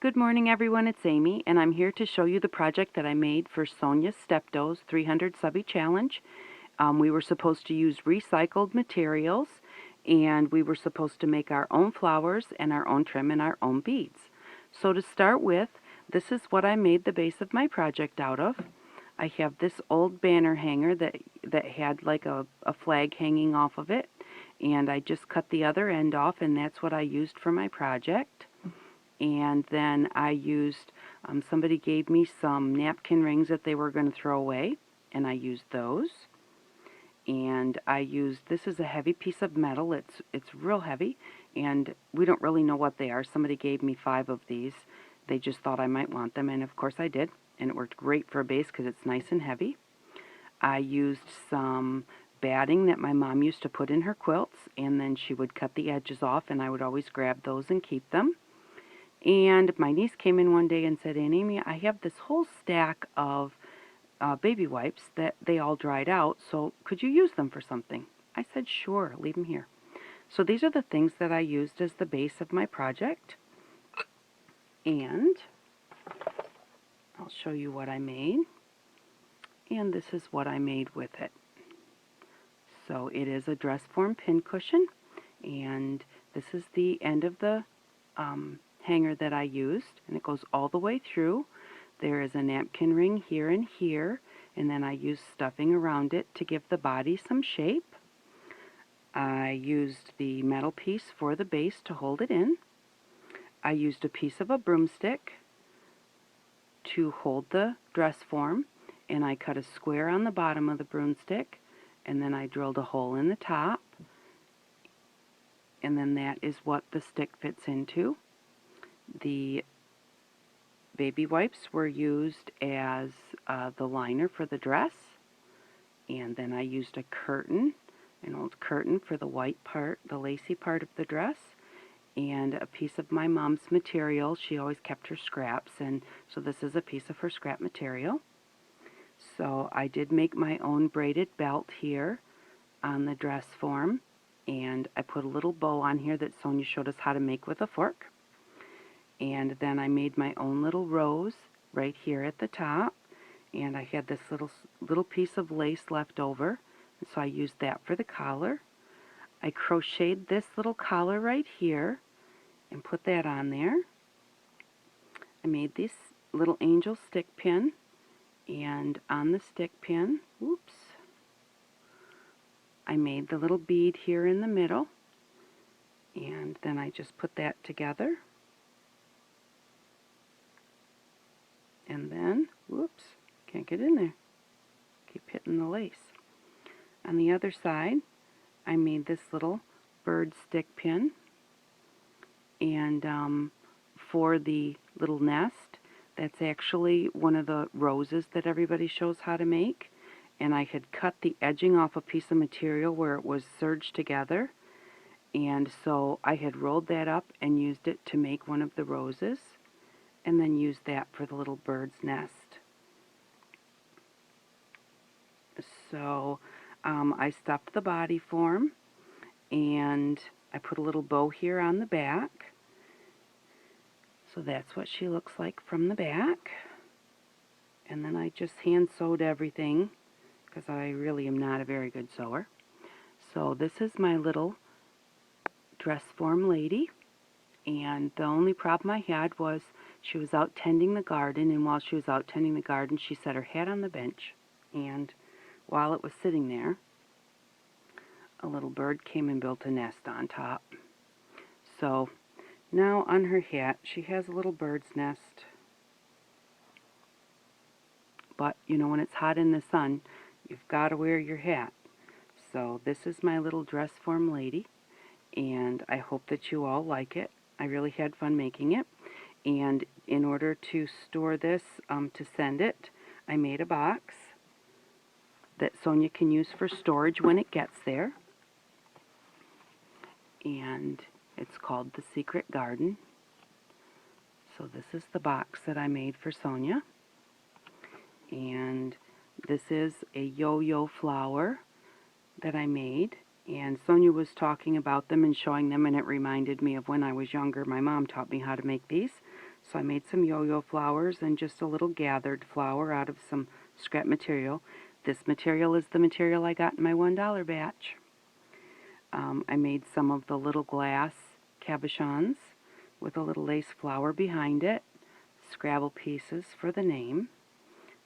Good morning everyone, it's Amy, and I'm here to show you the project that I made for Sonya Stepto's 300 Subby Challenge. We were supposed to use recycled materials, and we were supposed to make our own flowers and our own trim and our own beads. So to start with, this is what I made the base of my project out of. I have this old banner hanger that had like a flag hanging off of it, and I just cut the other end off, and that's what I used for my project. And then I used, somebody gave me some napkin rings that they were going to throw away, and I used those. And I used, this is a heavy piece of metal, it's real heavy, and we don't really know what they are. Somebody gave me 5 of these. They just thought I might want them, and of course I did, and it worked great for a base because it's nice and heavy. I used some batting that my mom used to put in her quilts, and then she would cut the edges off, and I would always grab those and keep them. And my niece came in one day and said, "Aunt Amy, I have this whole stack of baby wipes that they all dried out, so could you use them for something?" I said, "Sure, leave them here." So these are the things that I used as the base of my project. And I'll show you what I made. And this is what I made with it. So it is a dress form pin cushion, and this is the end of the hanger that I used, and it goes all the way through. There is a napkin ring here and here, and then I used stuffing around it to give the body some shape. I used the metal piece for the base to hold it in. I used a piece of a broomstick to hold the dress form, and I cut a square on the bottom of the broomstick, and then I drilled a hole in the top, and then that is what the stick fits into. The baby wipes were used as the liner for the dress, and then I used a curtain, an old curtain for the white part, the lacy part of the dress, and a piece of my mom's material. She always kept her scraps, and so this is a piece of her scrap material. So I did make my own braided belt here on the dress form, and I put a little bow on here that Sonya showed us how to make with a fork. And then I made my own little rose right here at the top, and I had this little piece of lace left over, and so I used that for the collar. I crocheted this little collar right here and put that on there. I made this little angel stick pin, and on the stick pin, whoops, I made the little bead here in the middle, and then I just put that together. And then, whoops, can't get in there. Keep hitting the lace. On the other side, I made this little bird stick pin. And for the little nest, that's actually one of the roses that everybody shows how to make. And I had cut the edging off a piece of material where it was serged together. And so I had rolled that up and used it to make one of the roses, and then use that for the little bird's nest. So I stuffed the body form, and I put a little bow here on the back. So that's what she looks like from the back. And then I just hand sewed everything because I really am not a very good sewer. So this is my little dress form lady. And the only problem I had was she was out tending the garden, and while she was out tending the garden, she set her hat on the bench, and while it was sitting there, a little bird came and built a nest on top. So now on her hat, she has a little bird's nest. But, you know, when it's hot in the sun, you've got to wear your hat. So this is my little dress form lady, and I hope that you all like it. I really had fun making it, and in order to store this, to send it, I made a box that Sonya can use for storage when it gets there, and it's called The Secret Garden. So this is the box that I made for Sonya, and this is a yo-yo flower that I made, And Sonya was talking about them and showing them, and it reminded me of when I was younger. My mom taught me how to make these. So I made some yo-yo flowers and just a little gathered flower out of some scrap material. This material is the material I got in my $1 batch. I made some of the little glass cabochons with a little lace flower behind it. Scrabble pieces for the name.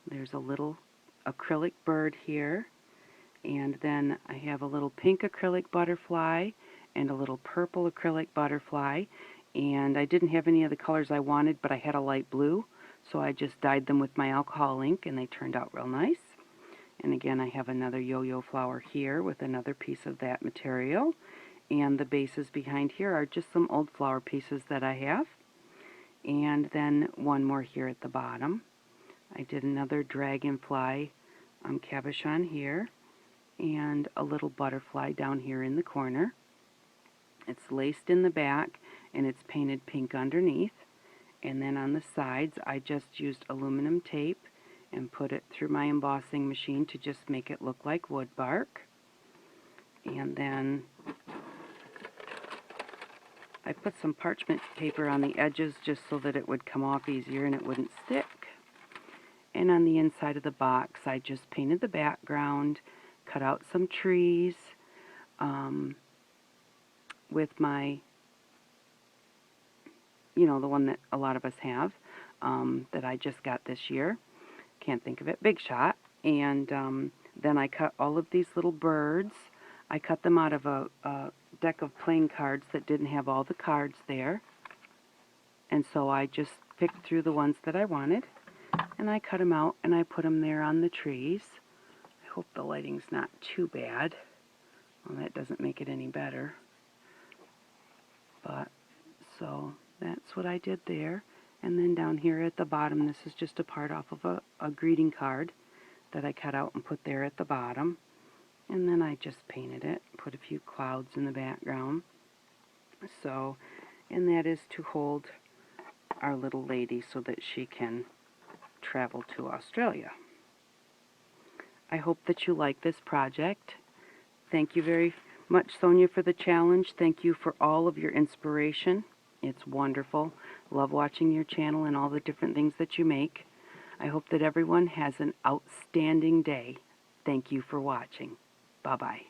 There's a little acrylic bird here. And then I have a little pink acrylic butterfly and a little purple acrylic butterfly. And I didn't have any of the colors I wanted, but I had a light blue. So I just dyed them with my alcohol ink, and they turned out real nice. And again, I have another yo-yo flower here with another piece of that material. And the bases behind here are just some old flower pieces that I have. And then one more here at the bottom. I did another dragonfly cabochon here, and a little butterfly down here in the corner. It's laced in the back, and it's painted pink underneath. And then on the sides, I just used aluminum tape and put it through my embossing machine to just make it look like wood bark. And then I put some parchment paper on the edges just so that it would come off easier and it wouldn't stick. And on the inside of the box, I just painted the background, cut out some trees with my, the one that a lot of us have, that I just got this year. Can't think of it, Big Shot. And then I cut all of these little birds. I cut them out of a deck of playing cards that didn't have all the cards there. And so I just picked through the ones that I wanted, and I cut them out and I put them there on the trees. I hope the lighting's not too bad. Well, that doesn't make it any better. But, so that's what I did there. And then down here at the bottom, this is just a part off of a greeting card that I cut out and put there at the bottom. And then I just painted it, put a few clouds in the background. So, and that is to hold our little lady so that she can travel to Australia. I hope that you like this project. Thank you very much, Sonya, for the challenge. Thank you for all of your inspiration. It's wonderful. Love watching your channel and all the different things that you make. I hope that everyone has an outstanding day. Thank you for watching. Bye-bye.